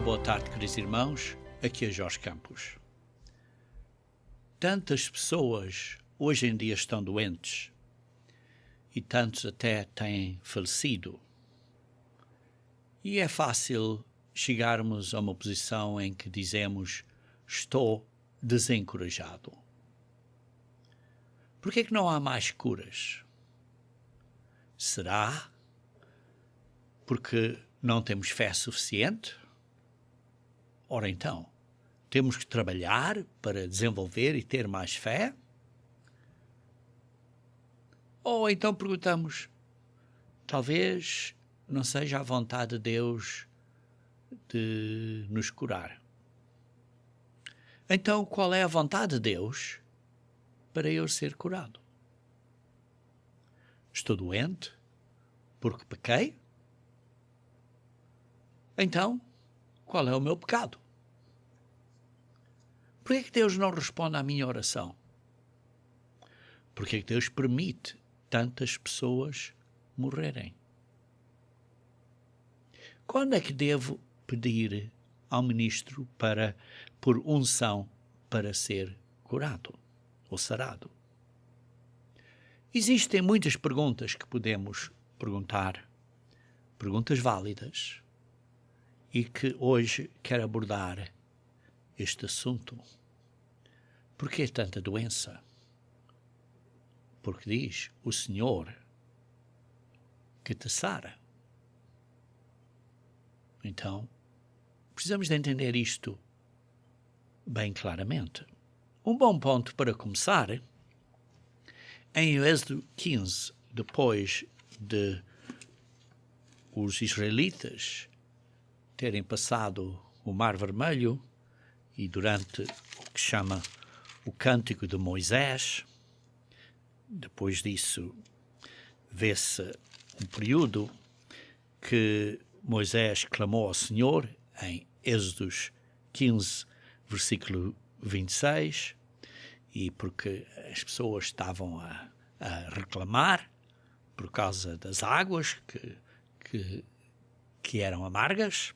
boa tarde, queridos irmãos. Aqui é Jorge Campos. Tantas pessoas hoje em dia estão doentes e tantos até têm falecido. E é fácil chegarmos a uma posição em que dizemos: estou desencorajado. Por que é que não há mais curas? Será porque não temos fé suficiente? Ora então, temos que trabalhar para desenvolver e ter mais fé? Ou então perguntamos, talvez não seja a vontade de Deus de nos curar. Então, qual é a vontade de Deus para eu ser curado? Estou doente porque pequei? Então, qual é o meu pecado? Por que é que Deus não responde à minha oração? Por que é que Deus permite tantas pessoas morrerem? Quando é que devo pedir ao ministro por unção para ser curado ou sarado? Existem muitas perguntas que podemos perguntar, perguntas válidas, e que hoje quero abordar este assunto. Por que tanta doença? Porque diz o Senhor que te sara. Então, precisamos de entender isto bem claramente. Um bom ponto para começar, em Êxodo 15, depois de os israelitas terem passado o Mar Vermelho e durante o que chama o Cântico de Moisés, depois disso vê-se um período que Moisés clamou ao Senhor em Êxodos 15, versículo 26, e porque as pessoas estavam a reclamar por causa das águas que eram amargas.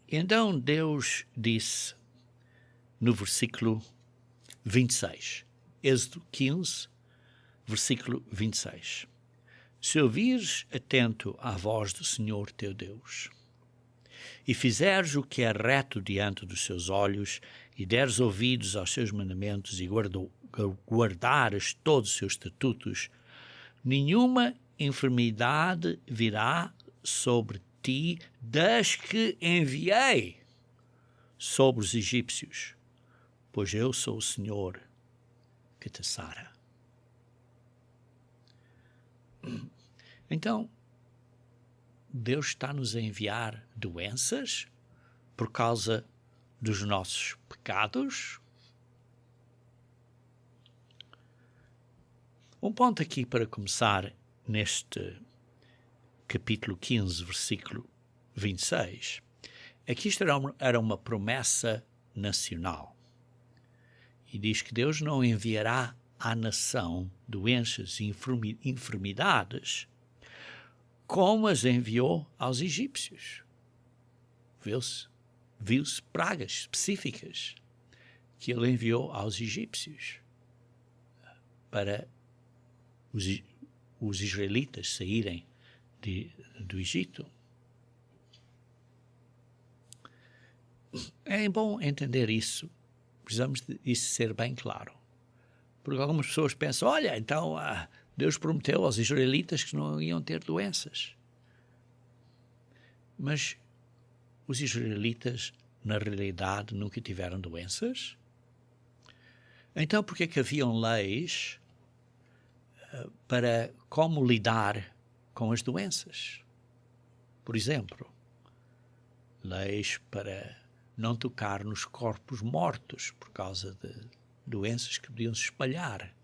Então Deus disse no versículo 26, Êxodo 15, versículo 26, se ouvires atento à voz do Senhor teu Deus, e fizeres o que é reto diante dos seus olhos, e deres ouvidos aos seus mandamentos, e guardares todos os seus estatutos, nenhuma enfermidade virá sobre ti das que enviei sobre os egípcios, pois eu sou o Senhor que te sara. Então, Deus está-nos a enviar doenças por causa dos nossos pecados? Um ponto aqui para começar neste capítulo 15, versículo 26, é que isto era uma promessa nacional. E diz que Deus não enviará à nação doenças e enfermidades como as enviou aos egípcios. Viu-se pragas específicas que ele enviou aos egípcios para os israelitas saírem do Egito. É bom entender isso. Precisamos disso ser bem claro. Porque algumas pessoas pensam, olha, então Deus prometeu aos israelitas que não iam ter doenças. Mas os israelitas, na realidade, nunca tiveram doenças? Então, por que é que haviam leis para como lidar com as doenças? Por exemplo, leis para não tocar nos corpos mortos por causa de doenças que podiam se espalhar.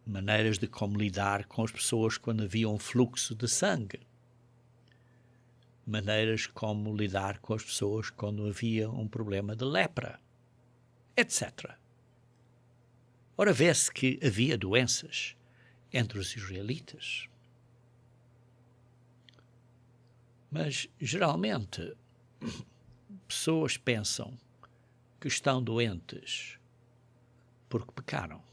Maneiras de como lidar com as pessoas quando havia um fluxo de sangue. Maneiras como lidar com as pessoas quando havia um problema de lepra, etc. Ora, vê-se que havia doenças entre os israelitas. Mas, geralmente, pessoas pensam que estão doentes porque pecaram.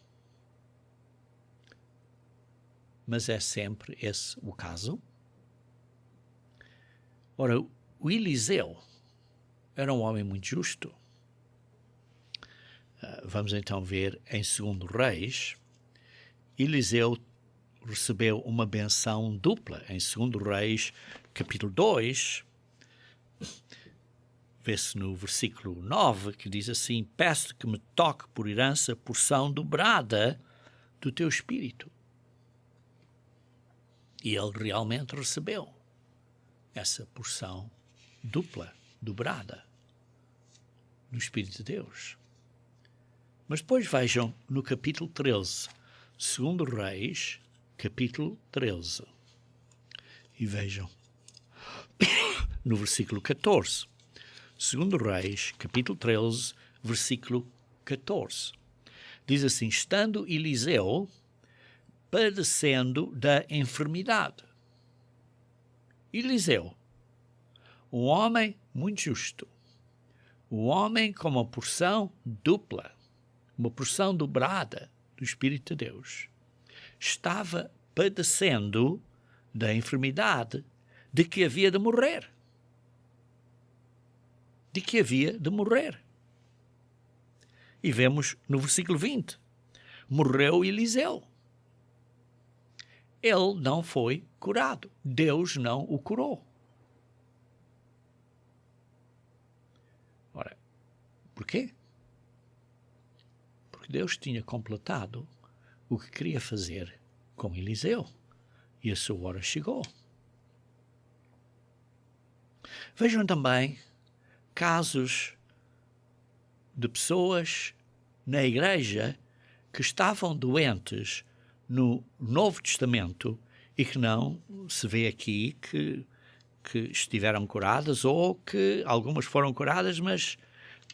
Mas é sempre esse o caso? Ora, o Eliseu era um homem muito justo. Vamos então ver em 2 Reis, Eliseu recebeu uma benção dupla. Em 2 Reis, capítulo 2, vê-se no versículo 9, que diz assim: peço que me toque por herança porção dobrada do teu espírito. E ele realmente recebeu essa porção dupla, dobrada, do Espírito de Deus. Mas depois vejam no capítulo 13, 2 Reis, capítulo 13. E vejam no versículo 14. 2 Reis, capítulo 13, versículo 14. Diz assim: estando Eliseu padecendo da enfermidade. Eliseu, um homem muito justo, um homem com uma porção dupla, uma porção dobrada do Espírito de Deus, estava padecendo da enfermidade de que havia de morrer. De que havia de morrer. E vemos no versículo 20, morreu Eliseu. Ele não foi curado. Deus não o curou. Ora, porquê? Porque Deus tinha completado o que queria fazer com Eliseu. E a sua hora chegou. Vejam também casos de pessoas na igreja que estavam doentes no Novo Testamento e que não se vê aqui que estiveram curadas, ou que algumas foram curadas, mas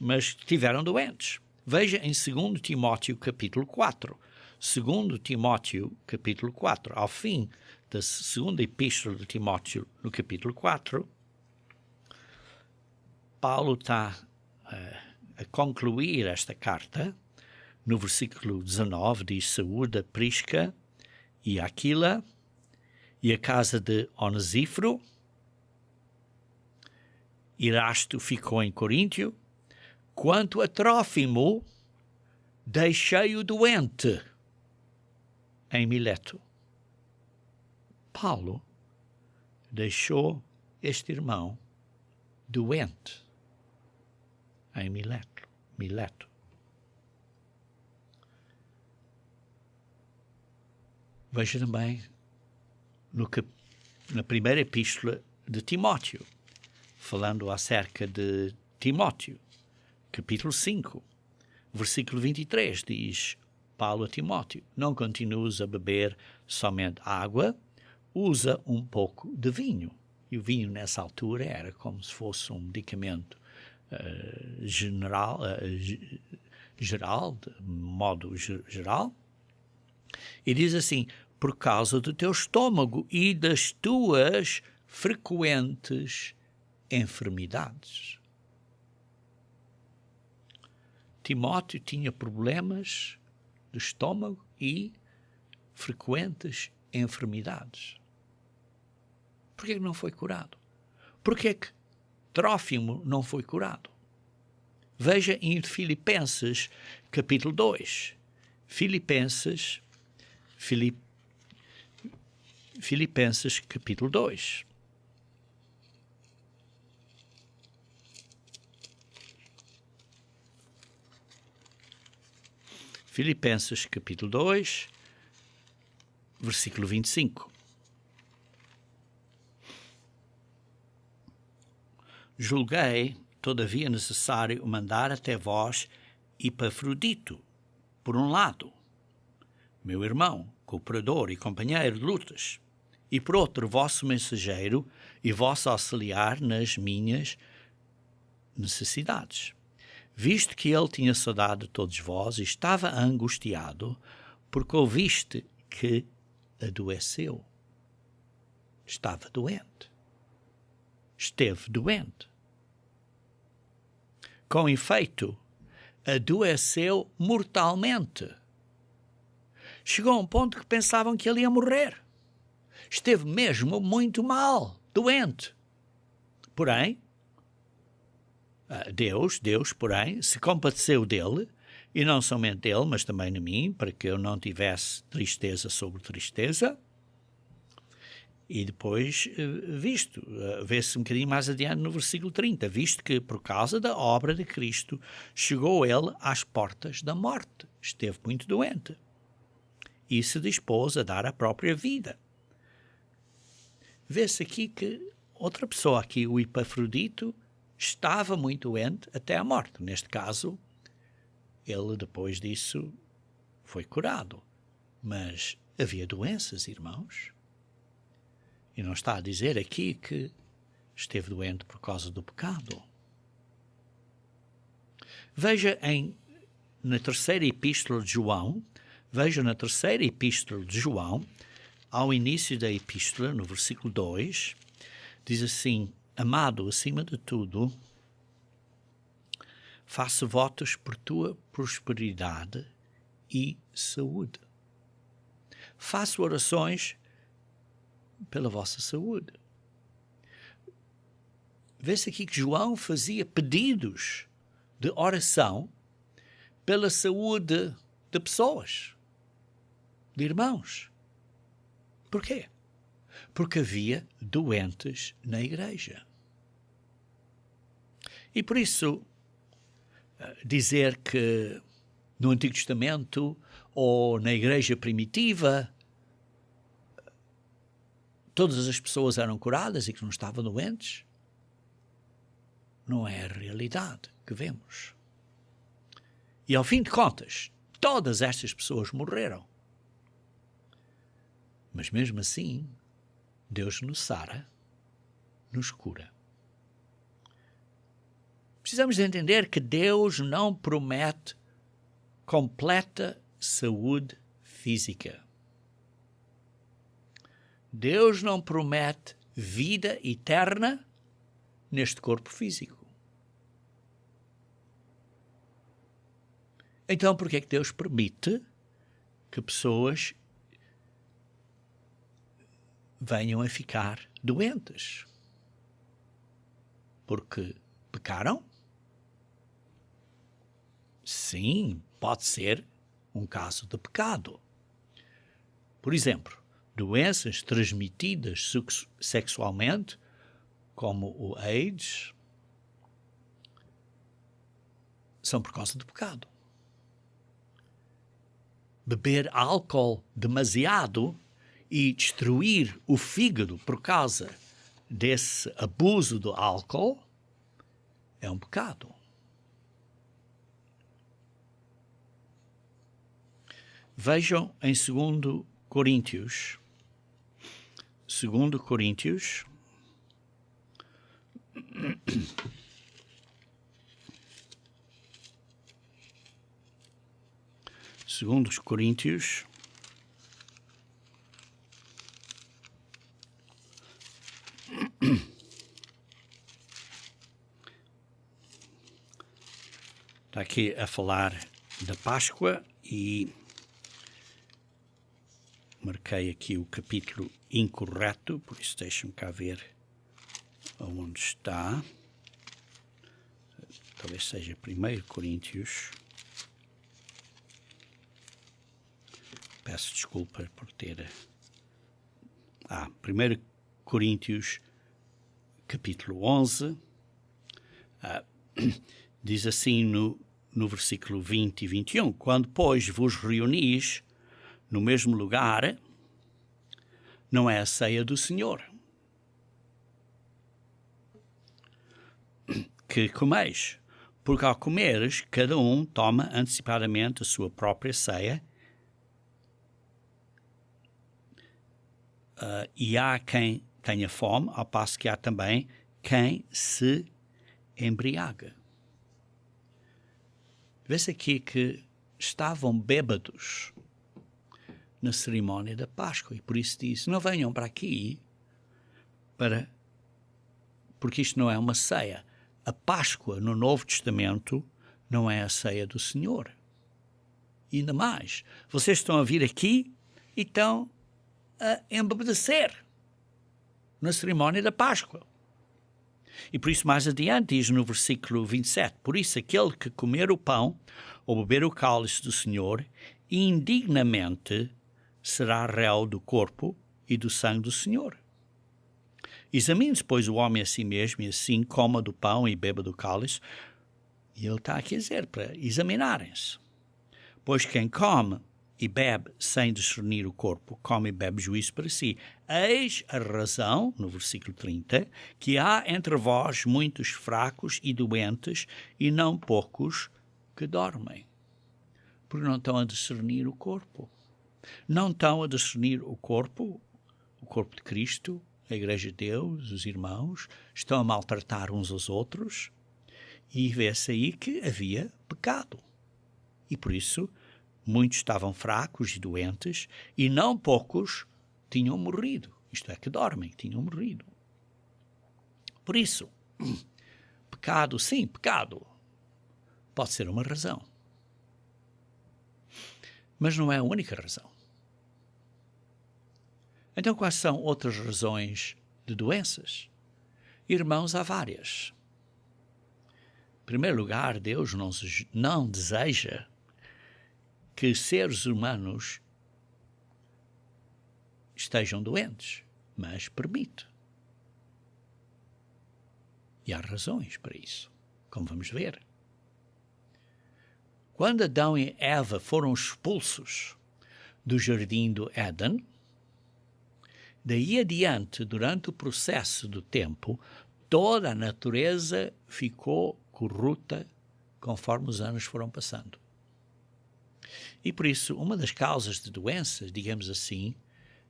estiveram doentes. Veja em 2 Timóteo capítulo 4. 2 Timóteo capítulo 4. Ao fim da segunda epístola de Timóteo, no capítulo 4, Paulo está a concluir esta carta. No versículo 19 diz: saúde a Prisca e a Aquila e a casa de Onesíforo. Erasto ficou em Coríntio. Quanto a Trófimo, deixei-o doente em Mileto. Paulo deixou este irmão doente em Mileto. Veja também na primeira epístola de Timóteo, falando acerca de Timóteo, capítulo 5, versículo 23, diz Paulo a Timóteo: não continues a beber somente água, usa um pouco de vinho. E o vinho nessa altura era como se fosse um medicamento geral, de modo geral. E diz assim: por causa do teu estômago e das tuas frequentes enfermidades. Timóteo tinha problemas de estômago e frequentes enfermidades. Por que não foi curado? Por que Trófimo não foi curado? Veja em Filipenses capítulo 2. Filipenses capítulo 2. Filipenses capítulo 2, versículo 25. Julguei, todavia, necessário mandar até vós Epafrodito, por um lado, meu irmão, cooperador e companheiro de lutas, e por outro, vosso mensageiro e vosso auxiliar nas minhas necessidades, visto que ele tinha saudade de todos vós e estava angustiado, porque ouviste que adoeceu. Estava doente. esteve doente. Com efeito, adoeceu mortalmente. Chegou a um ponto que pensavam que ele ia morrer. Esteve mesmo muito mal, doente. Porém, Deus, porém, se compadeceu dele, e não somente dele, mas também de mim, para que eu não tivesse tristeza sobre tristeza. E depois, vê-se um bocadinho mais adiante no versículo 30, visto que por causa da obra de Cristo chegou ele às portas da morte, esteve muito doente e se dispôs a dar a própria vida. Vê-se aqui que outra pessoa aqui, o Epafrodito, estava muito doente até a morte. Neste caso, ele depois disso foi curado. Mas havia doenças, irmãos. E não está a dizer aqui que esteve doente por causa do pecado. Veja na terceira epístola de João, ao início da epístola, no versículo 2, diz assim: amado, acima de tudo, faço votos por tua prosperidade e saúde. Faço orações pela vossa saúde. Vê-se aqui que João fazia pedidos de oração pela saúde de pessoas, de irmãos. Porquê? Porque havia doentes na igreja. E por isso, dizer que no Antigo Testamento ou na igreja primitiva todas as pessoas eram curadas e que não estavam doentes, não é a realidade que vemos. E ao fim de contas, todas estas pessoas morreram. Mas mesmo assim, Deus nos sara, nos cura. Precisamos de entender que Deus não promete completa saúde física. Deus não promete vida eterna neste corpo físico. Então, por que é que Deus permite que pessoas venham a ficar doentes? Porque pecaram? Sim, pode ser um caso de pecado. Por exemplo, doenças transmitidas sexualmente, como o AIDS, são por causa do pecado. Beber álcool demasiado e destruir o fígado por causa desse abuso do álcool é um pecado. Vejam em 2 Coríntios, 2 Coríntios, Segundos Coríntios, está aqui a falar da Páscoa e marquei aqui o capítulo incorreto, por isso deixem-me cá ver onde está. Talvez seja 1 Coríntios. Peço desculpa por ter... 1 Coríntios, capítulo 11, diz assim no versículo 20 e 21, quando, pois, vos reunis no mesmo lugar, não é a ceia do Senhor que comeis, porque ao comeres, cada um toma antecipadamente a sua própria ceia, e há quem tenha fome, ao passo que há também quem se embriaga. Vê-se aqui que estavam bêbados na cerimónia da Páscoa, e por isso disse, não venham para aqui para porque isto não é uma ceia. A Páscoa no Novo Testamento não é a ceia do Senhor. E ainda mais, vocês estão a vir aqui e estão a embebedecer na cerimónia da Páscoa. E por isso mais adiante diz no versículo 27, por isso aquele que comer o pão ou beber o cálice do Senhor indignamente será réu do corpo e do sangue do Senhor. Examine-se, pois, o homem a si mesmo, e assim coma do pão e beba do cálice. E ele está aqui a dizer para examinarem-se. Pois quem come e bebe sem discernir o corpo, come e bebe juízo para si. Eis a razão, no versículo 30, que há entre vós muitos fracos e doentes, e não poucos que dormem. Porque não estão a discernir o corpo. Não estão a discernir o corpo de Cristo, a Igreja de Deus, os irmãos, estão a maltratar uns aos outros, e vê-se aí que havia pecado. E por isso, muitos estavam fracos e doentes, e não poucos tinham morrido. Isto é, que dormem, tinham morrido. Por isso, pecado, sim, pecado, pode ser uma razão. Mas não é a única razão. Então, quais são outras razões de doenças? Irmãos, há várias. Em primeiro lugar, Deus não deseja que seres humanos estejam doentes, mas permite. E há razões para isso, como vamos ver. Quando Adão e Eva foram expulsos do jardim do Éden, daí adiante, durante o processo do tempo, toda a natureza ficou corrupta conforme os anos foram passando. E por isso, uma das causas de doenças, digamos assim,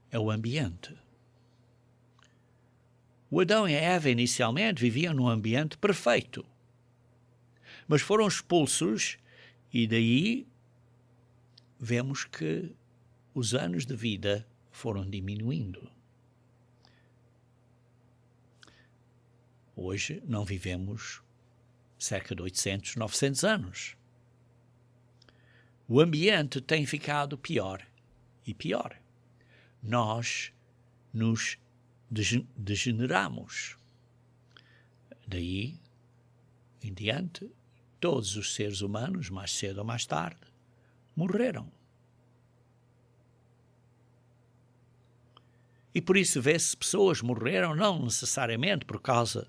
é o ambiente. O Adão e a Eva inicialmente viviam num ambiente perfeito, mas foram expulsos e daí vemos que os anos de vida foram diminuindo. Hoje não vivemos cerca de 800, 900 anos. O ambiente tem ficado pior e pior. Nós nos degeneramos. Daí em diante, todos os seres humanos, mais cedo ou mais tarde, morreram. E por isso vê-se pessoas morreram não necessariamente por causa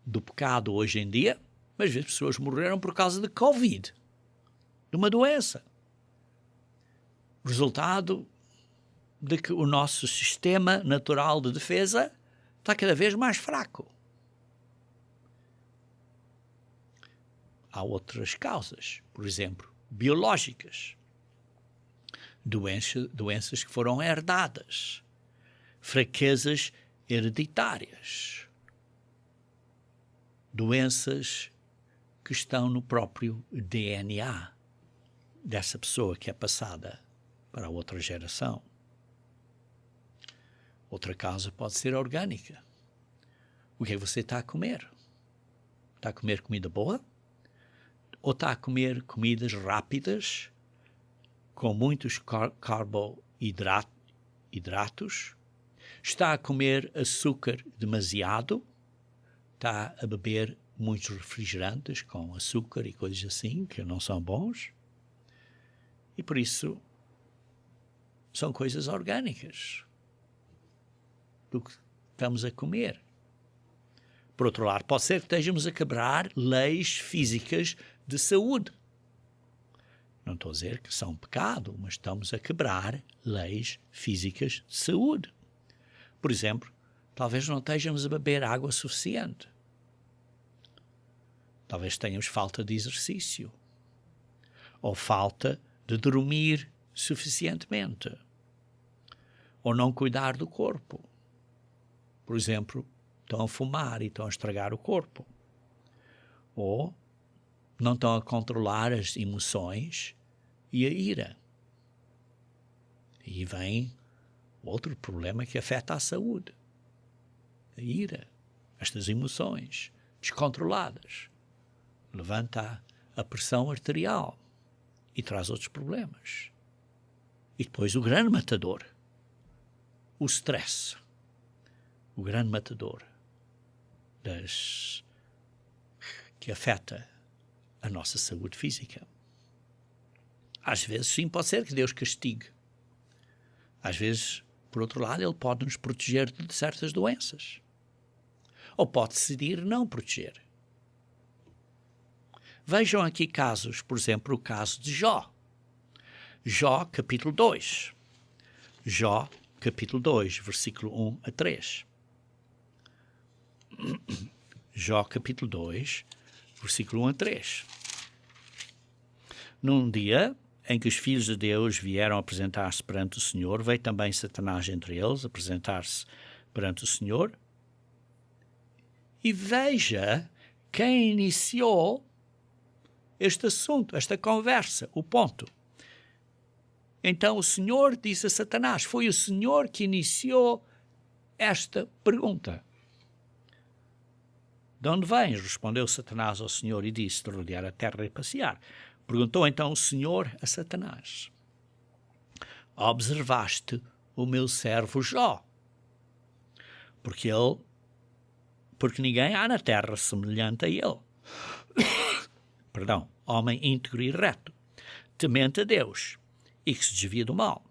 do pecado hoje em dia, mas vê-se pessoas morreram por causa de Covid, de uma doença. Resultado de que o nosso sistema natural de defesa está cada vez mais fraco. Há outras causas, por exemplo, biológicas. Doenças que foram herdadas. Fraquezas hereditárias. Doenças que estão no próprio DNA dessa pessoa que é passada para a outra geração. Outra causa pode ser orgânica. O que é que você está a comer? Está a comer comida boa? Ou está a comer comidas rápidas, com muitos carboidratos? Está a comer açúcar demasiado? Está a beber muitos refrigerantes com açúcar e coisas assim, que não são bons? E por isso, são coisas orgânicas do que estamos a comer. Por outro lado, pode ser que estejamos a quebrar leis físicas de saúde. Não estou a dizer que são pecado, mas estamos a quebrar leis físicas de saúde. Por exemplo, talvez não estejamos a beber água suficiente. Talvez tenhamos falta de exercício. Ou falta de dormir suficientemente. Ou não cuidar do corpo. Por exemplo, estão a fumar e estão a estragar o corpo. Ou não estão a controlar as emoções e a ira. E vem outro problema que afeta a saúde. A ira. estas emoções descontroladas, levanta a pressão arterial e traz outros problemas. E depois o grande matador, o stress, o grande matador que afeta a nossa saúde física. Às vezes, sim, pode ser que Deus castigue. Às vezes, por outro lado, Ele pode nos proteger de certas doenças. Ou pode decidir não proteger. Vejam aqui casos, por exemplo, o caso de Jó. Jó, capítulo 2. Jó, capítulo 2, versículo 1 a 3. Jó, capítulo 2, versículo 1 a 3. Num dia em que os filhos de Deus vieram apresentar-se perante o Senhor, veio também Satanás entre eles, apresentar-se perante o Senhor. E veja quem iniciou este assunto, esta conversa, o ponto. Então o Senhor disse a Satanás, foi o Senhor que iniciou esta pergunta. De onde vens? Respondeu Satanás ao Senhor e disse, de rodear a terra e passear. Perguntou então o Senhor a Satanás, observaste o meu servo Jó? Porque ninguém há na terra semelhante a ele. Perdão, homem íntegro e reto, temente a Deus e que se desvia do mal.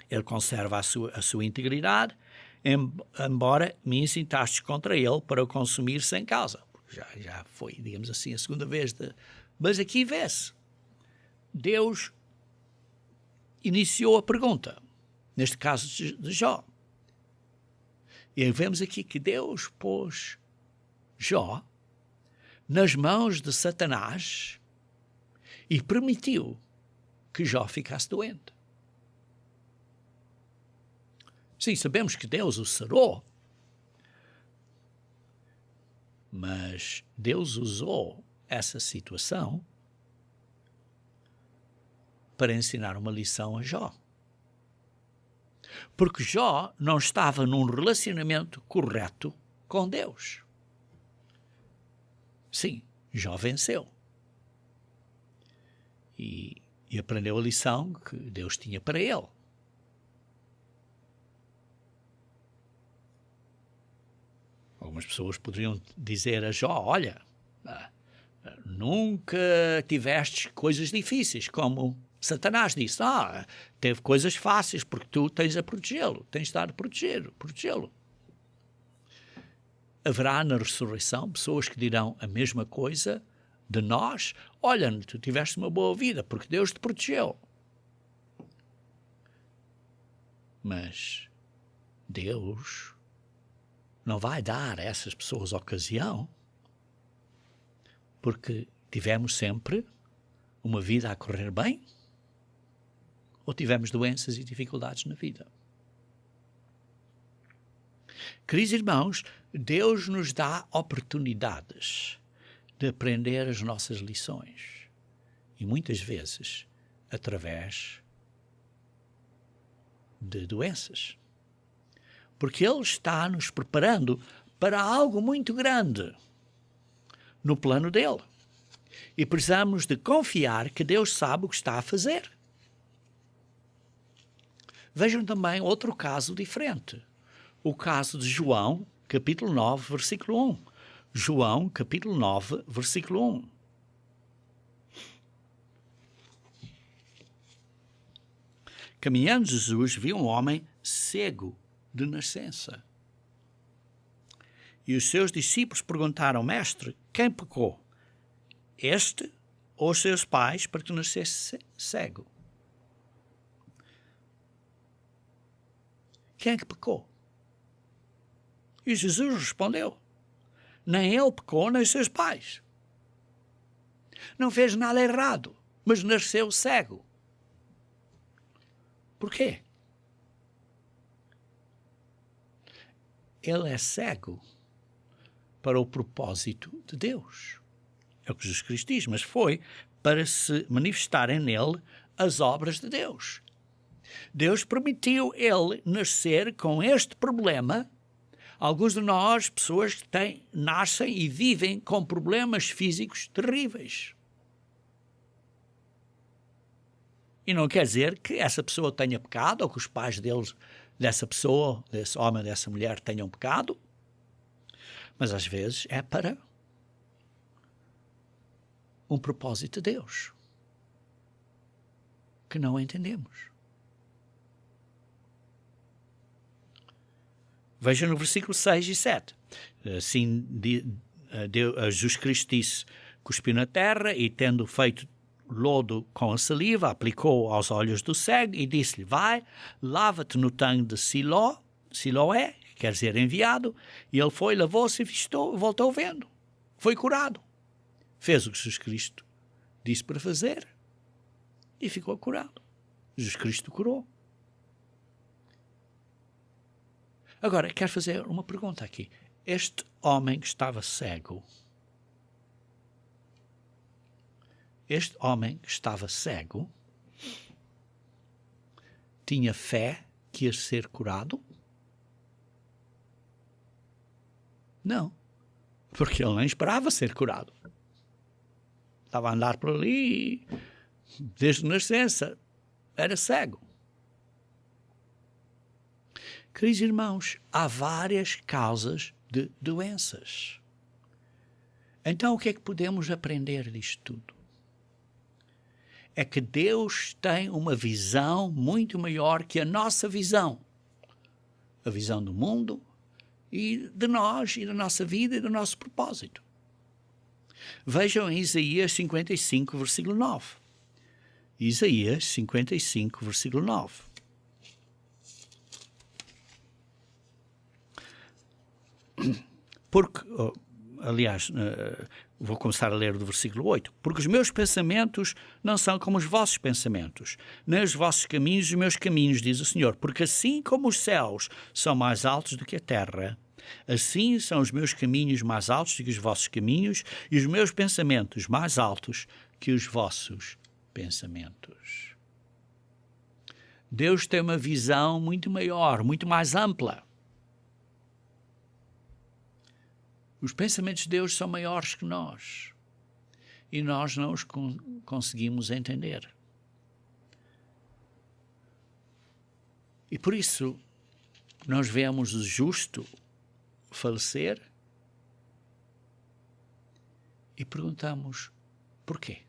Ele conserva a sua integridade, embora me incitastes contra ele para o consumir sem causa. Já foi, digamos assim, a segunda vez. Mas aqui vê-se, Deus iniciou a pergunta, neste caso de Jó. E vemos aqui que Deus pôs Jó nas mãos de Satanás e permitiu que Jó ficasse doente. Sim, sabemos que Deus o sarou, mas Deus usou essa situação para ensinar uma lição a Jó. Porque Jó não estava num relacionamento correto com Deus. Sim, Jó venceu. E aprendeu a lição que Deus tinha para ele. Algumas pessoas poderiam dizer a Jó, olha, nunca tiveste coisas difíceis, como Satanás disse, teve coisas fáceis porque tu tens a protegê-lo, tens de estar a protegê-lo. Haverá na ressurreição pessoas que dirão a mesma coisa de nós, olha, tu tiveste uma boa vida porque Deus te protegeu. Mas Deus não vai dar a essas pessoas ocasião, porque tivemos sempre uma vida a correr bem ou tivemos doenças e dificuldades na vida. Queridos irmãos, Deus nos dá oportunidades de aprender as nossas lições e muitas vezes através de doenças. Porque Ele está nos preparando para algo muito grande no plano dele. E precisamos de confiar que Deus sabe o que está a fazer. Vejam também outro caso diferente. O caso de João, capítulo 9, versículo 1. João, capítulo 9, versículo 1. Caminhando Jesus viu um homem cego de nascença. E os seus discípulos perguntaram, mestre, quem pecou? Este ou os seus pais para que nascesse cego? Quem é que pecou? E Jesus respondeu, nem ele pecou, nem os seus pais. Não fez nada errado, mas nasceu cego. Por quê? Ele é cego para o propósito de Deus. É o que Jesus Cristo diz, mas foi para se manifestarem nele as obras de Deus. Deus permitiu ele nascer com este problema Alguns de nós, pessoas que nascem e vivem com problemas físicos terríveis. E não quer dizer que essa pessoa tenha pecado ou que os pais dessa pessoa, desse homem, dessa mulher tenham pecado, mas às vezes é para um propósito de Deus que não entendemos. Veja no versículo 6 e 7. Assim, Jesus Cristo disse: cuspiu na terra e, tendo feito lodo com a saliva, aplicou aos olhos do cego e disse-lhe: vai, lava-te no tanque de Siloé, que quer dizer enviado. E ele foi, lavou-se e voltou vendo. Foi curado. Fez o que Jesus Cristo disse para fazer e ficou curado. Jesus Cristo curou. Agora, quero fazer uma pergunta aqui. Este homem que estava cego, tinha fé que ia ser curado? Não, porque ele nem esperava ser curado. Estava a andar por ali desde nascença, era cego. Queridos irmãos, há várias causas de doenças. Então, o que é que podemos aprender disto tudo? É que Deus tem uma visão muito maior que a nossa visão. A visão do mundo e de nós, e da nossa vida e do nosso propósito. Vejam em Isaías 55, versículo 9. Isaías 55, versículo 9. Porque, aliás, vou começar a ler do versículo 8. Porque os meus pensamentos não são como os vossos pensamentos, nem os vossos caminhos os meus caminhos, diz o Senhor. Porque assim como os céus são mais altos do que a terra, assim são os meus caminhos mais altos do que os vossos caminhos e os meus pensamentos mais altos que os vossos pensamentos. Deus tem uma visão muito maior, muito mais ampla. Os pensamentos de Deus são maiores que nós e nós não os conseguimos entender. E por isso nós vemos o justo falecer e perguntamos: porquê?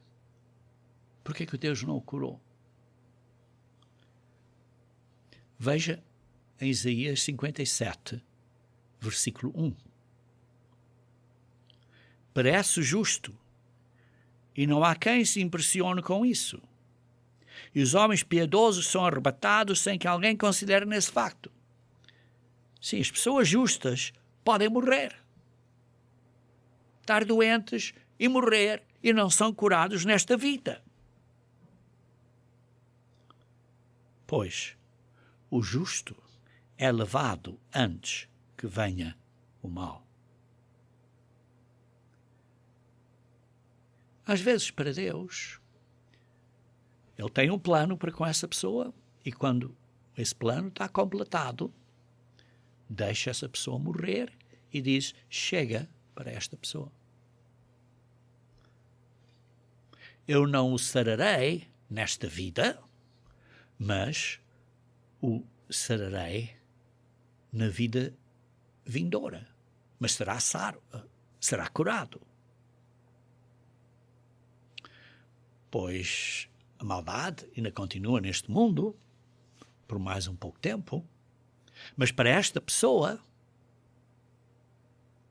Porquê que Deus não o curou? Veja em Isaías 57, versículo 1. Parece justo, e não há quem se impressione com isso. E os homens piedosos são arrebatados sem que alguém considere nesse facto. Sim, as pessoas justas podem morrer, estar doentes e morrer, e não são curados nesta vida. Pois o justo é levado antes que venha o mal. Às vezes, para Deus, Ele tem um plano para com essa pessoa e quando esse plano está completado, deixa essa pessoa morrer e diz: chega para esta pessoa. Eu não o sararei nesta vida, mas o sararei na vida vindoura. Mas será saro, será curado. Pois a maldade ainda continua neste mundo por mais um pouco tempo, mas para esta pessoa,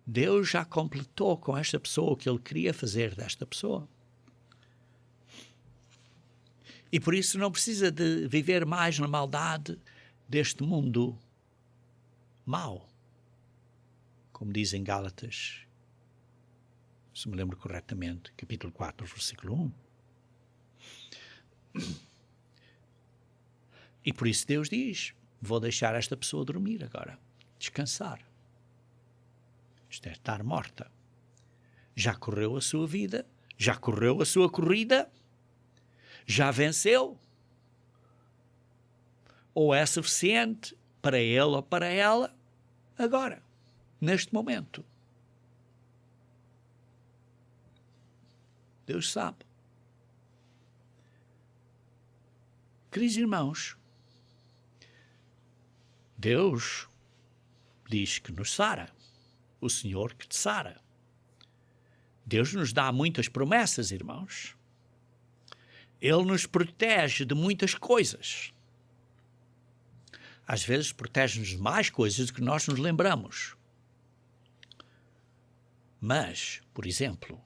Deus já completou com esta pessoa o que Ele queria fazer desta pessoa. E por isso não precisa de viver mais na maldade deste mundo mau, como diz em Gálatas, se me lembro corretamente, capítulo 4, versículo 1. E por isso Deus diz: vou deixar esta pessoa dormir agora, descansar. Isto é estar morta. Já correu a sua vida, já correu a sua corrida, já venceu. Ou é suficiente para ele ou para ela agora. neste momento. Deus sabe. Queridos irmãos, Deus diz que nos sara. O Senhor que te sara. Deus nos dá muitas promessas, irmãos. Ele nos protege de muitas coisas. Às vezes protege-nos de mais coisas do que nós nos lembramos. Mas, por exemplo,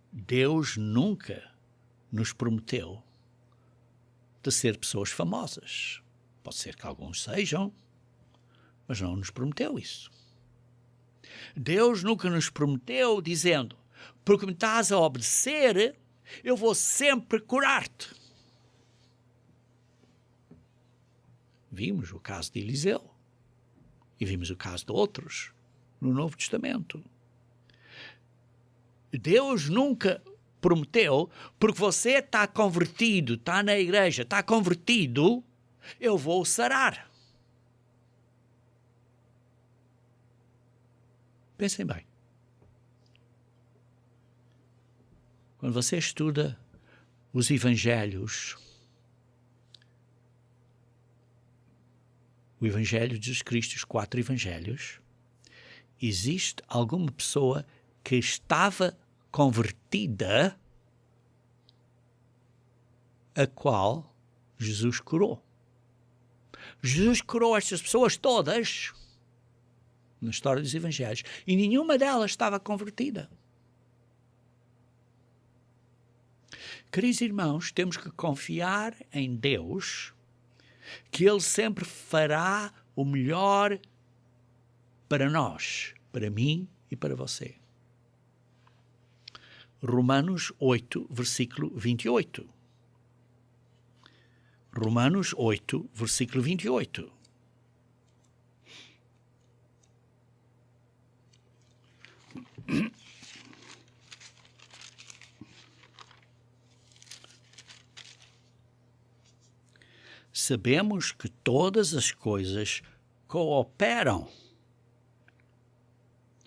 Deus nunca nos prometeu de ser pessoas famosas. Pode ser que alguns sejam, mas não nos prometeu isso. Deus nunca nos prometeu dizendo, porque me estás a obedecer, eu vou sempre curar-te. Vimos o caso de Eliseu e vimos o caso de outros no Novo Testamento. Deus nunca prometeu, porque você está convertido, está na igreja, está convertido, eu vou sarar. Pensem bem. Quando você estuda os evangelhos, o Evangelho de Jesus Cristo, os 4 evangelhos, existe alguma pessoa que estava convertida, a qual Jesus curou. Jesus curou estas pessoas todas na história dos evangelhos e nenhuma delas estava convertida. Queridos irmãos, temos que confiar em Deus, que Ele sempre fará o melhor para nós, para mim e para você. Romanos 8, versículo 28. Romanos 8, versículo 28. Sabemos que todas as coisas cooperam,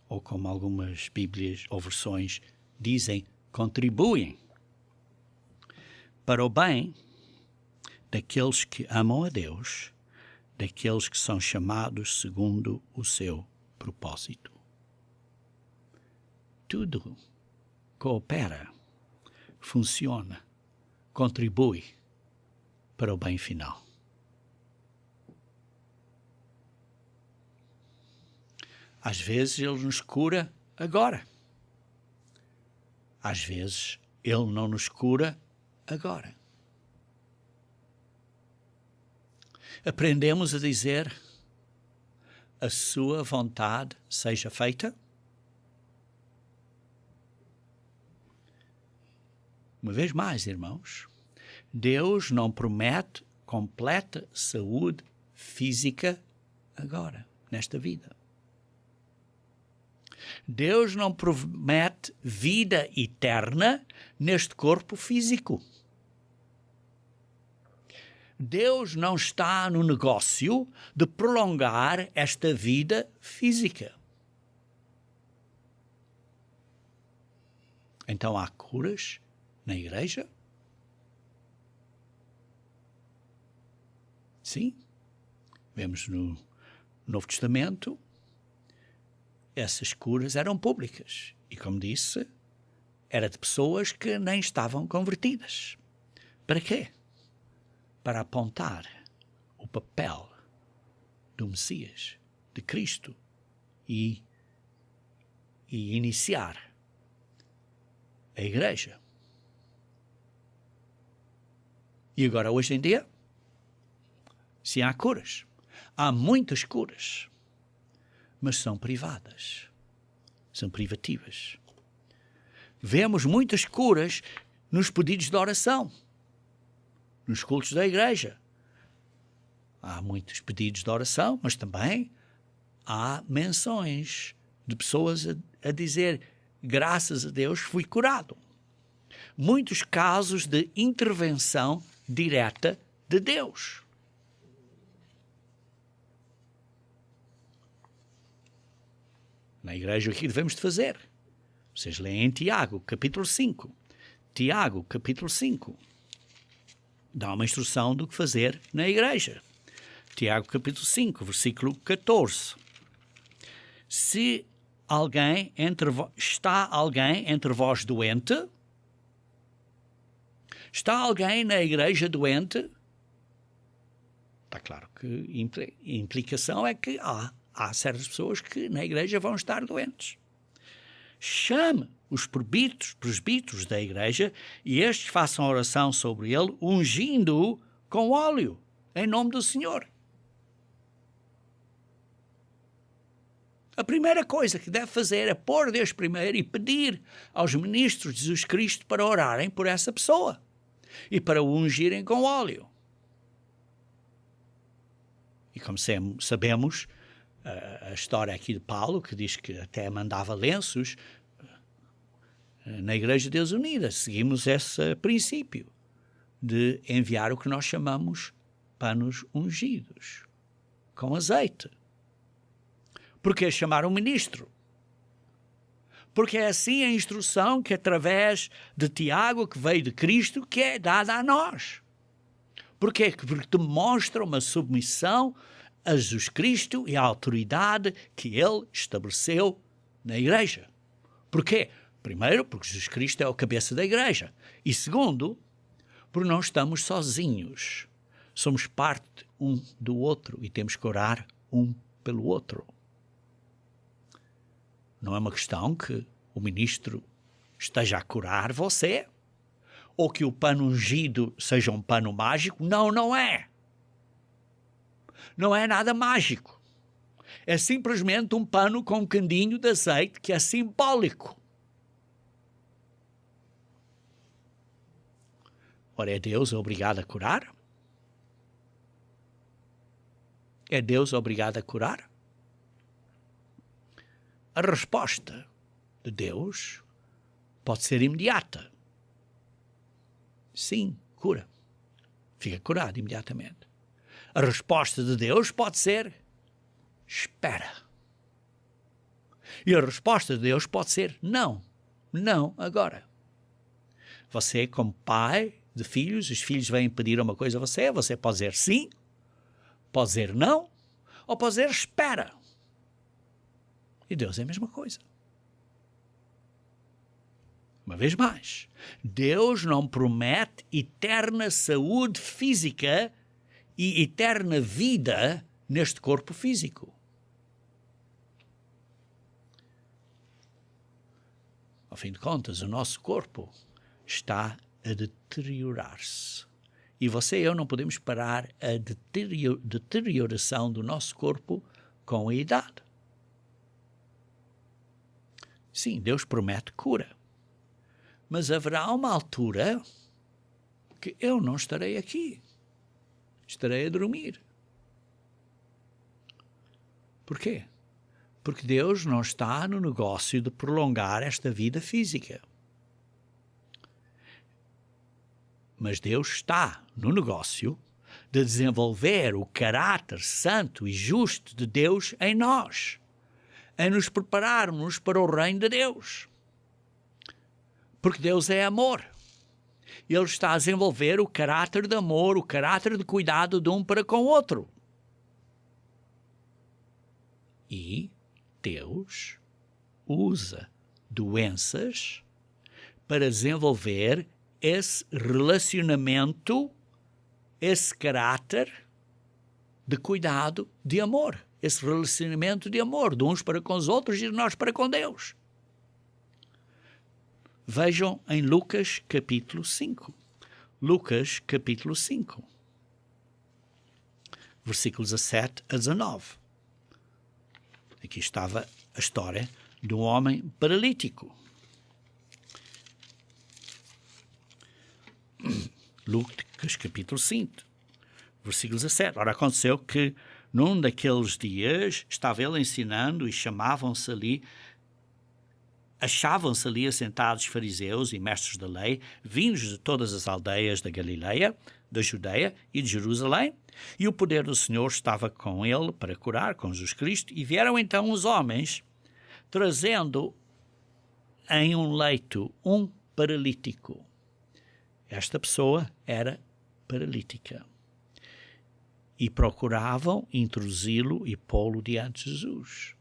ou como algumas Bíblias ou versões dizem, contribuem para o bem daqueles que amam a Deus, daqueles que são chamados segundo o seu propósito. Tudo coopera, funciona, contribui para o bem final. Às vezes Ele nos cura agora. Às vezes Ele não nos cura agora. Aprendemos a dizer, a sua vontade seja feita. Uma vez mais, irmãos, Deus não promete completa saúde física agora, nesta vida. Deus não promete vida eterna neste corpo físico. Deus não está no negócio de prolongar esta vida física. Então há curas na igreja? Sim. Vemos no Novo Testamento, essas curas eram públicas. E como disse, era de pessoas que nem estavam convertidas. Para quê? Para apontar o papel do Messias, de Cristo, e iniciar a igreja. E agora, hoje em dia, sim, há curas. Há muitas curas, mas são privadas, são privativas. Vemos muitas curas nos pedidos de oração, nos cultos da igreja. Há muitos pedidos de oração, mas também há menções de pessoas a dizer, graças a Deus fui curado. Muitos casos de intervenção direta de Deus. Na igreja, o que devemos de fazer? Vocês leem Tiago, capítulo 5. Tiago, capítulo 5. Dá uma instrução do que fazer na igreja. Tiago, capítulo 5, versículo 14. Se está alguém entre vós doente? Está alguém na igreja doente? Está claro que a implicação é que há certas pessoas que na igreja vão estar doentes. Chame os presbíteros da igreja e estes façam oração sobre ele, ungindo-o com óleo, em nome do Senhor. A primeira coisa que deve fazer é pôr Deus primeiro e pedir aos ministros de Jesus Cristo para orarem por essa pessoa e para o ungirem com óleo. E como sabemos, a história aqui de Paulo, que diz que até mandava lenços na Igreja de Deus Unida. Seguimos esse princípio de enviar o que nós chamamos panos ungidos, com azeite. Porque chamar um ministro? Porque é assim a instrução que através de Tiago, que veio de Cristo, que é dada a nós. Porquê? Porque demonstra uma submissão a Jesus Cristo e à autoridade que ele estabeleceu na igreja. Porquê? Primeiro, porque Jesus Cristo é o cabeça da igreja. E segundo, porque não estamos sozinhos. Somos parte um do outro e temos que orar um pelo outro. Não é uma questão que o ministro esteja a curar você ou que o pano ungido seja um pano mágico. Não, não é. Não é nada mágico. É simplesmente um pano com um candinho de azeite que é simbólico. Ora, é Deus obrigado a curar? É Deus obrigado a curar? A resposta de Deus pode ser imediata. Sim, cura. Fica curado imediatamente. A resposta de Deus pode ser espera. E a resposta de Deus pode ser não. Não agora. Você, como pai de filhos, os filhos vêm pedir uma coisa a você pode dizer sim, pode dizer não, ou pode dizer espera. E Deus é a mesma coisa. Uma vez mais, Deus não promete eterna saúde física e eterna vida neste corpo físico. Ao fim de contas, o nosso corpo está a deteriorar-se. E você e eu não podemos parar a deterioração do nosso corpo com a idade. Sim, Deus promete cura. Mas haverá uma altura que eu não estarei aqui. Estarei a dormir. Porquê? Porque Deus não está no negócio de prolongar esta vida física. Mas Deus está no negócio de desenvolver o caráter santo e justo de Deus em nós, em nos prepararmos para o reino de Deus. Porque Deus é amor. Ele está a desenvolver o caráter de amor, o caráter de cuidado de um para com o outro. E Deus usa doenças para desenvolver esse relacionamento, esse caráter de cuidado, de amor. Esse relacionamento de amor, de uns para com os outros e de nós para com Deus. Vejam em Lucas capítulo 5. Lucas capítulo 5. Versículos 17 a 19. Aqui estava a história de um homem paralítico. Lucas capítulo 5, versículo 17. Ora, aconteceu que num daqueles dias estava ele ensinando e achavam-se ali assentados fariseus e mestres da lei, vindos de todas as aldeias da Galileia, da Judeia e de Jerusalém, e o poder do Senhor estava com ele para curar, com Jesus Cristo, e vieram então os homens trazendo em um leito um paralítico. Esta pessoa era paralítica. E procuravam introduzi-lo e pô-lo diante de Jesus.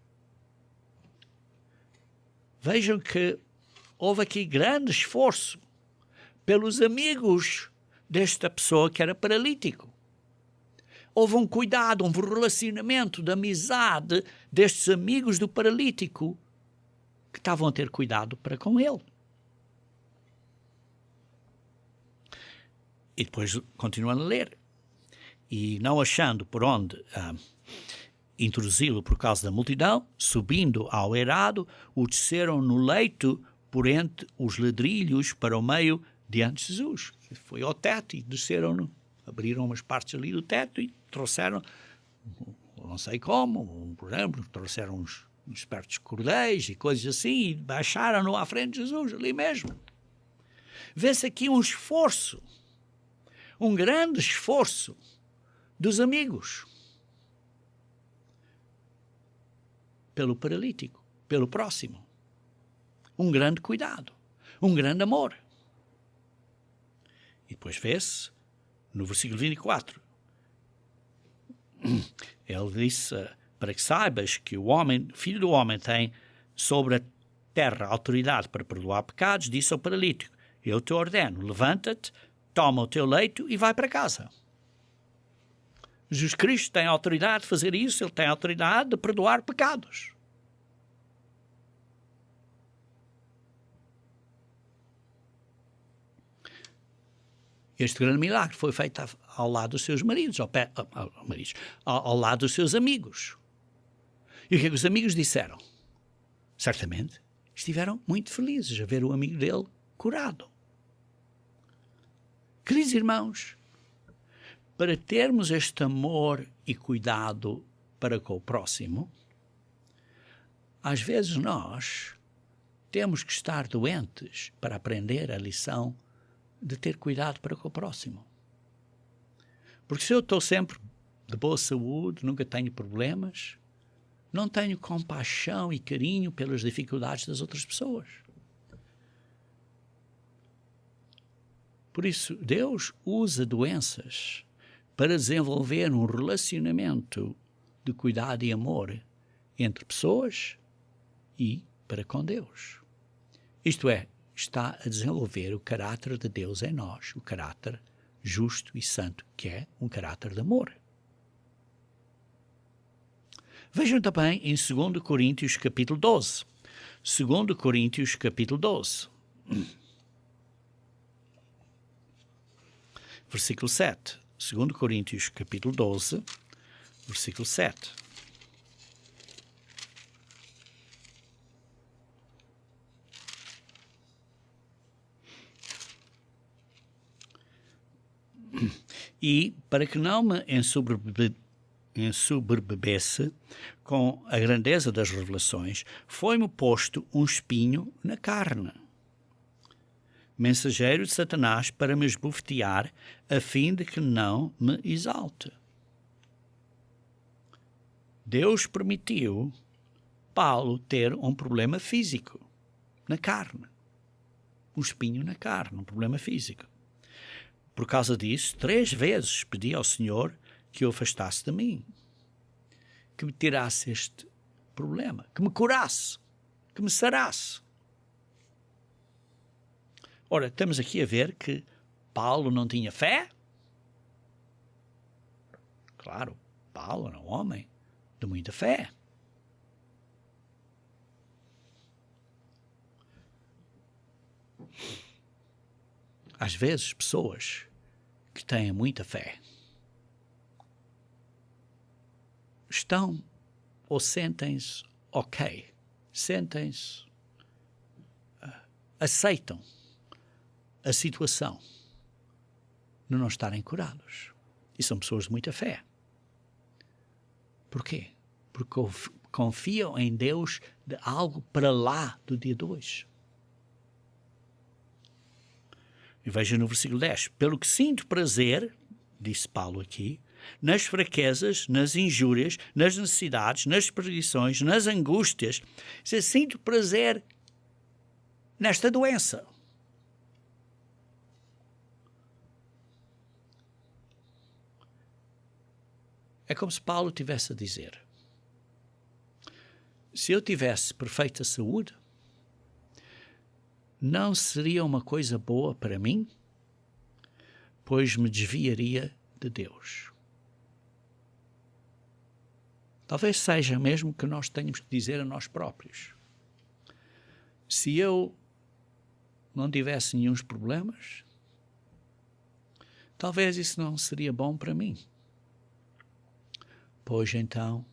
Vejam que houve aqui grande esforço pelos amigos desta pessoa que era paralítico. Houve um cuidado, um relacionamento de amizade destes amigos do paralítico que estavam a ter cuidado para com ele. E depois, continuando a ler, e não achando por onde introduzi-lo por causa da multidão, subindo ao eirado, o desceram no leito por entre os ladrilhos para o meio diante de Jesus. Foi ao teto e desceram-no, abriram umas partes ali do teto e trouxeram, não sei como, por exemplo, trouxeram uns espertos cordéis e coisas assim e baixaram-no à frente de Jesus, ali mesmo. Vê-se aqui um esforço, um grande esforço dos amigos pelo paralítico, pelo próximo. Um grande cuidado, um grande amor. E depois vê-se, no versículo 24, ele disse, para que saibas que o homem, filho do homem, tem sobre a terra autoridade para perdoar pecados, disse ao paralítico, eu te ordeno, levanta-te, toma o teu leito e vai para casa. Jesus Cristo tem autoridade de fazer isso, ele tem autoridade de perdoar pecados. Este grande milagre foi feito ao lado dos seus maridos, ao lado dos seus amigos. E o que é que os amigos disseram? Certamente estiveram muito felizes a ver o amigo dele curado. Queridos irmãos, para termos este amor e cuidado para com o próximo, às vezes nós temos que estar doentes para aprender a lição de ter cuidado para com o próximo. Porque se eu estou sempre de boa saúde, nunca tenho problemas, não tenho compaixão e carinho pelas dificuldades das outras pessoas. Por isso, Deus usa doenças para desenvolver um relacionamento de cuidado e amor entre pessoas e para com Deus. Isto é, está a desenvolver o caráter de Deus em nós, o caráter justo e santo, que é um caráter de amor. Vejam também em 2 Coríntios capítulo 12. 2 Coríntios capítulo 12. Versículo 7. 2 Coríntios capítulo 12, versículo 7. E, para que não me ensoberbecesse com a grandeza das revelações, foi-me posto um espinho na carne, mensageiro de Satanás para me esbofetear, a fim de que não me exalte. Deus permitiu Paulo ter um problema físico na carne, um espinho na carne, um problema físico. Por causa disso, 3 vezes pedi ao Senhor que o afastasse de mim, que me tirasse este problema, que me curasse, que me sarasse. Ora, estamos aqui a ver que Paulo não tinha fé? Claro, Paulo era um homem de muita fé. Às vezes, pessoas que têm muita fé estão ou sentem-se ok, sentem-se, aceitam a situação de não estarem curados. E são pessoas de muita fé. Porquê? Porque confiam em Deus de algo para lá do dia 2. E veja no versículo 10. Pelo que sinto prazer, disse Paulo aqui, nas fraquezas, nas injúrias, nas necessidades, nas perdições, nas angústias. Sinto prazer nesta doença. É como se Paulo tivesse a dizer: se eu tivesse perfeita saúde, não seria uma coisa boa para mim, pois me desviaria de Deus. Talvez seja mesmo que nós tenhamos que dizer a nós próprios: se eu não tivesse nenhum problemas, talvez isso não seria bom para mim. Pois então,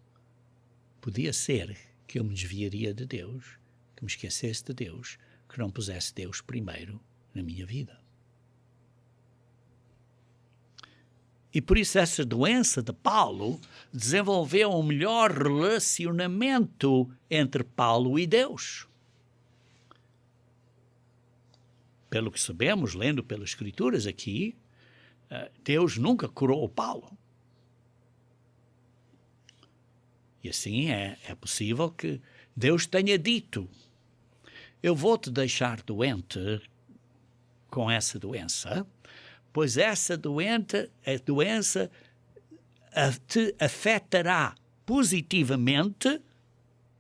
podia ser que eu me desviaria de Deus, que me esquecesse de Deus, que não pusesse Deus primeiro na minha vida. E por isso essa doença de Paulo desenvolveu um melhor relacionamento entre Paulo e Deus. Pelo que sabemos, lendo pelas Escrituras aqui, Deus nunca curou Paulo. E assim é possível que Deus tenha dito: eu vou te deixar doente com essa doença, pois essa doença te afetará positivamente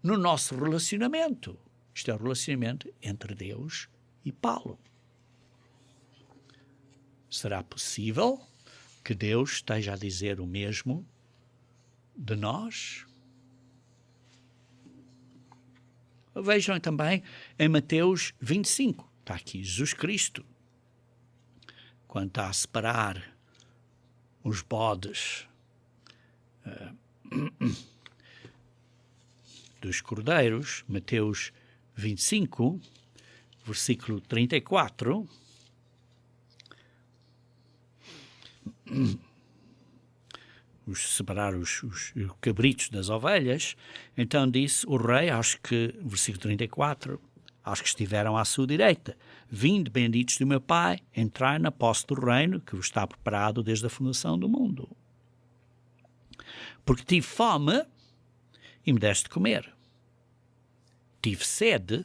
no nosso relacionamento. Isto é o relacionamento entre Deus e Paulo. Será possível que Deus esteja a dizer o mesmo de nós? Vejam também em Mateus 25, está aqui Jesus Cristo, quando está a separar os bodes dos cordeiros. Mateus 25, versículo 34. Separar os cabritos das ovelhas. Então disse o rei, versículo 34, aos que estiveram à sua direita: vinde, benditos do meu Pai, entrai na posse do reino que vos está preparado desde a fundação do mundo. Porque tive fome e me deste de comer, tive sede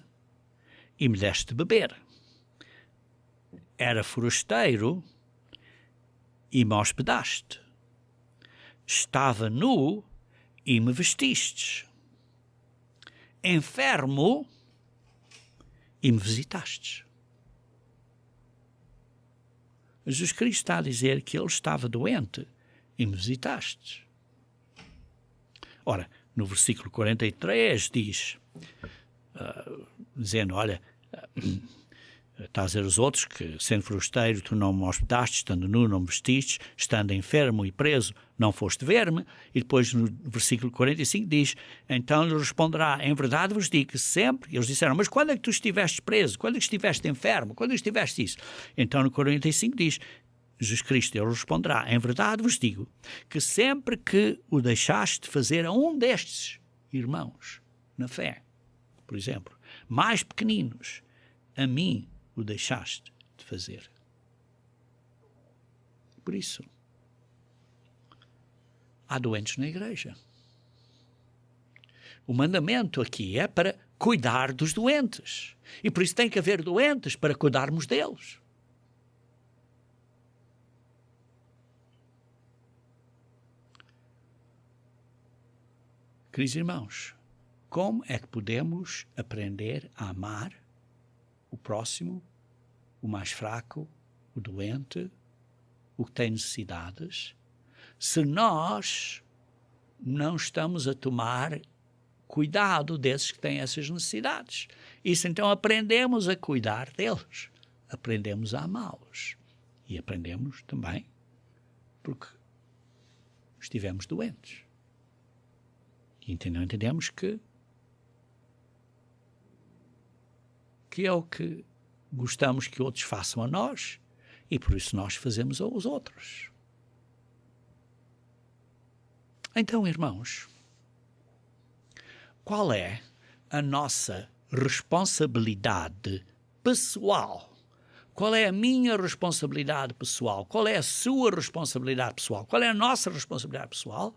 e me deste de beber, era forasteiro e me hospedaste, estava nu e me vestistes, enfermo e me visitastes. Jesus Cristo está a dizer que ele estava doente e me visitastes. Ora, no versículo 43 diz, dizendo, olha, está a dizer aos outros que, sendo forasteiro, tu não me hospedaste, estando nu, não me vestiste, estando enfermo e preso, não foste ver-me. E depois, no versículo 45, diz, então ele responderá: em verdade vos digo que sempre. Eles disseram: mas quando é que tu estiveste preso? Quando é que estiveste enfermo? Quando é que estiveste isso? Então, no 45 diz, Jesus Cristo, ele responderá: em verdade vos digo que sempre que o deixaste fazer a um destes irmãos na fé, por exemplo, mais pequeninos, a mim o deixaste de fazer. Por isso, há doentes na igreja. O mandamento aqui é para cuidar dos doentes. E por isso tem que haver doentes para cuidarmos deles. Queridos irmãos, como é que podemos aprender a amar o próximo, o mais fraco, o doente, o que tem necessidades, se nós não estamos a tomar cuidado desses que têm essas necessidades? Isso então aprendemos a cuidar deles, aprendemos a amá-los e aprendemos também porque estivemos doentes. E entendemos que é o que gostamos que outros façam a nós e por isso nós fazemos aos outros. Então, irmãos, qual é a nossa responsabilidade pessoal Qual é a minha responsabilidade pessoal? Qual é a sua responsabilidade pessoal? Qual é a nossa responsabilidade pessoal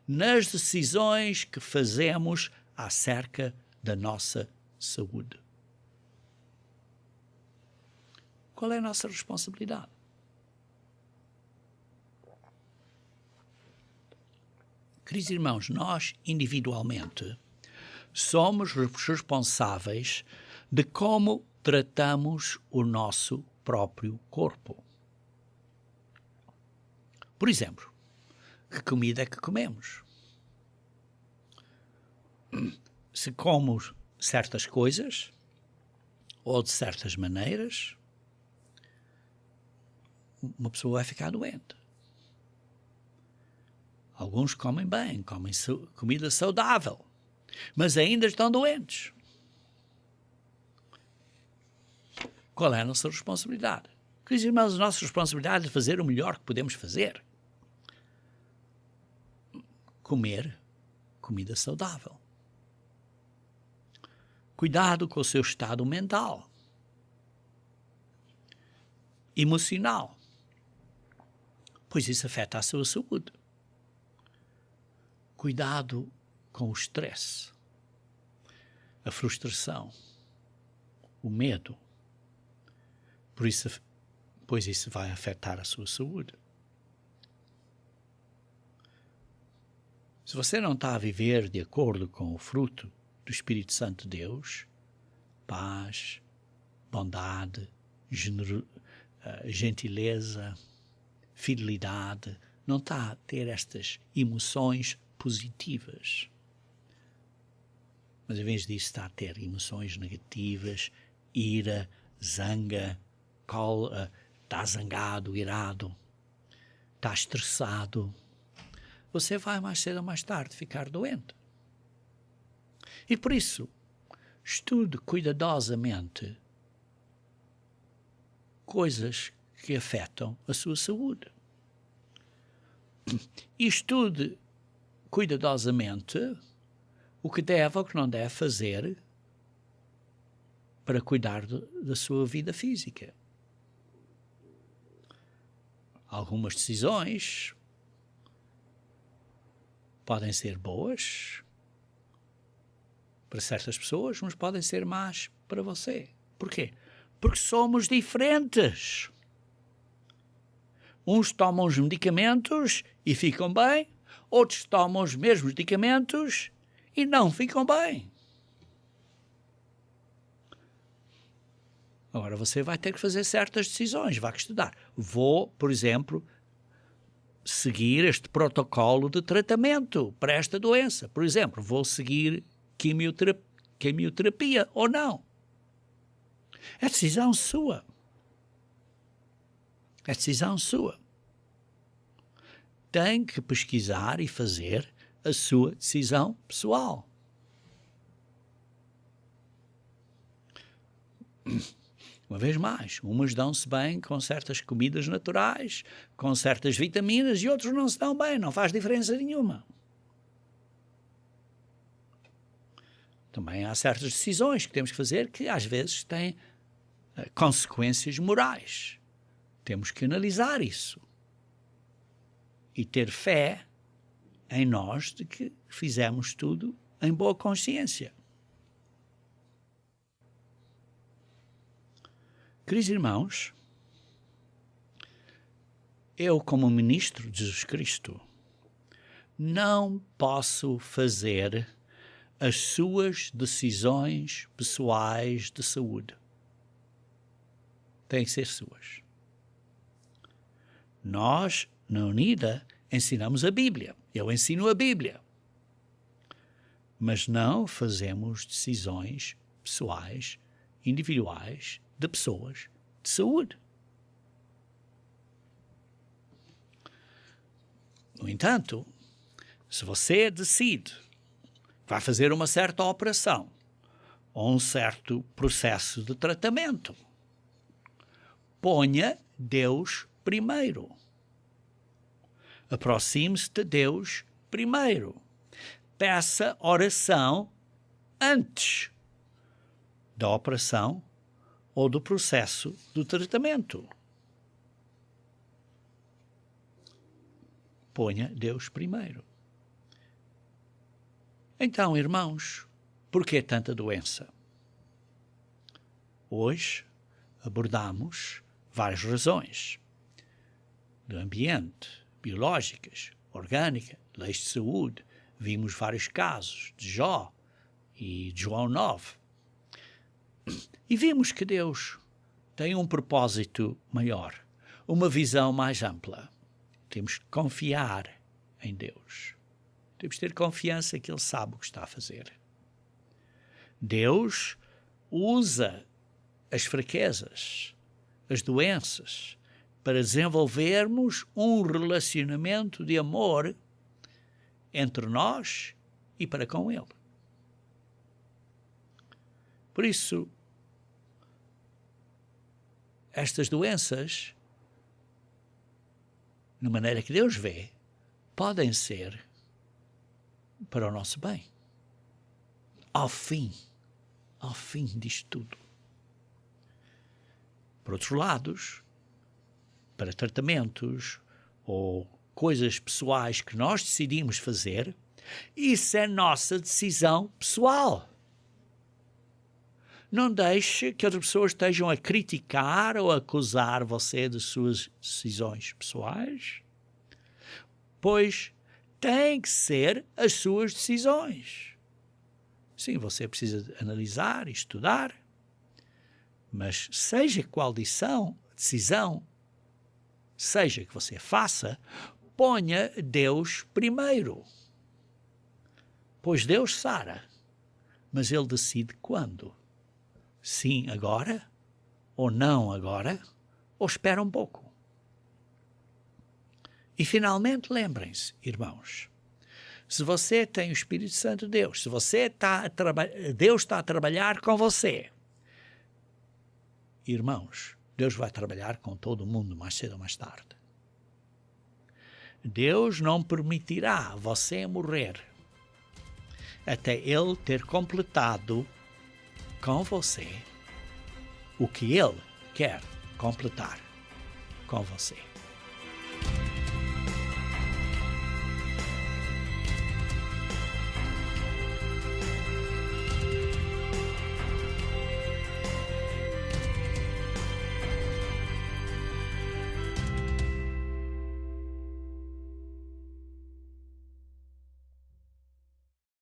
nas decisões que fazemos acerca da nossa saúde? Qual é a nossa responsabilidade? Queridos irmãos, nós individualmente somos responsáveis de como tratamos o nosso próprio corpo. Por exemplo, que comida é que comemos? Se como certas coisas ou de certas maneiras, uma pessoa vai ficar doente. Alguns comem bem, comem comida saudável, mas ainda estão doentes. Qual é a nossa responsabilidade? Queridos irmãos, a nossa responsabilidade é fazer o melhor que podemos fazer. Comer comida saudável. Cuidado com o seu estado mental, emocional, pois isso afeta a sua saúde. Cuidado com o estresse, a frustração, o medo, pois isso vai afetar a sua saúde. Se você não está a viver de acordo com o fruto do Espírito Santo de Deus, paz, bondade, gentileza, fidelidade, não está a ter estas emoções positivas, mas em vez disso está a ter emoções negativas, ira, zanga, está zangado, irado, está estressado, você vai mais cedo ou mais tarde ficar doente. E por isso, estude cuidadosamente coisas que afetam a sua saúde. E estude cuidadosamente o que deve ou o que não deve fazer para cuidar da sua vida física. Algumas decisões podem ser boas para certas pessoas, mas podem ser más para você. Porquê? Porque somos diferentes. Uns tomam os medicamentos e ficam bem, outros tomam os mesmos medicamentos e não ficam bem. Agora você vai ter que fazer certas decisões, vai estudar. Vou, por exemplo, seguir este protocolo de tratamento para esta doença. Por exemplo, vou seguir quimioterapia ou não. É decisão sua. É decisão sua. Tem que pesquisar e fazer a sua decisão pessoal. Uma vez mais, umas dão-se bem com certas comidas naturais, com certas vitaminas, e outros não se dão bem, não faz diferença nenhuma. Também há certas decisões que temos que fazer que às vezes têm consequências morais. Temos que analisar isso e ter fé em nós de que fizemos tudo em boa consciência. Queridos irmãos, eu, como ministro de Jesus Cristo, não posso fazer as suas decisões pessoais de saúde. Têm que ser suas. Nós, na Unida, ensinamos a Bíblia. Eu ensino a Bíblia. Mas não fazemos decisões pessoais, individuais, de pessoas de saúde. No entanto, se você decide que vai fazer uma certa operação ou um certo processo de tratamento, ponha Deus primeiro. Aproxime-se de Deus primeiro. Peça oração antes da operação ou do processo do tratamento. Ponha Deus primeiro. Então, irmãos, por que tanta doença? Hoje abordamos várias razões do ambiente, biológicas, orgânica, leis de saúde. Vimos vários casos de Jó e de João 9. E vimos que Deus tem um propósito maior, uma visão mais ampla. Temos que confiar em Deus. Temos que ter confiança que Ele sabe o que está a fazer. Deus usa as fraquezas, as doenças, para desenvolvermos um relacionamento de amor entre nós e para com Ele. Por isso, estas doenças, na maneira que Deus vê, podem ser para o nosso bem. Ao fim disto tudo. Por outros lados, para tratamentos ou coisas pessoais que nós decidimos fazer, isso é nossa decisão pessoal. Não deixe que outras pessoas estejam a criticar ou a acusar você de suas decisões pessoais, pois têm que ser as suas decisões. Sim, você precisa analisar e estudar, mas seja qual decisão seja que você faça, ponha Deus primeiro. Pois Deus sara, mas Ele decide quando. Sim agora, ou não agora, ou espera um pouco. E finalmente lembrem-se, irmãos, se você tem o Espírito Santo de Deus, se você Deus está a trabalhar com você, irmãos, Deus vai trabalhar com todo mundo mais cedo ou mais tarde. Deus não permitirá você morrer até Ele ter completado com você o que Ele quer completar com você.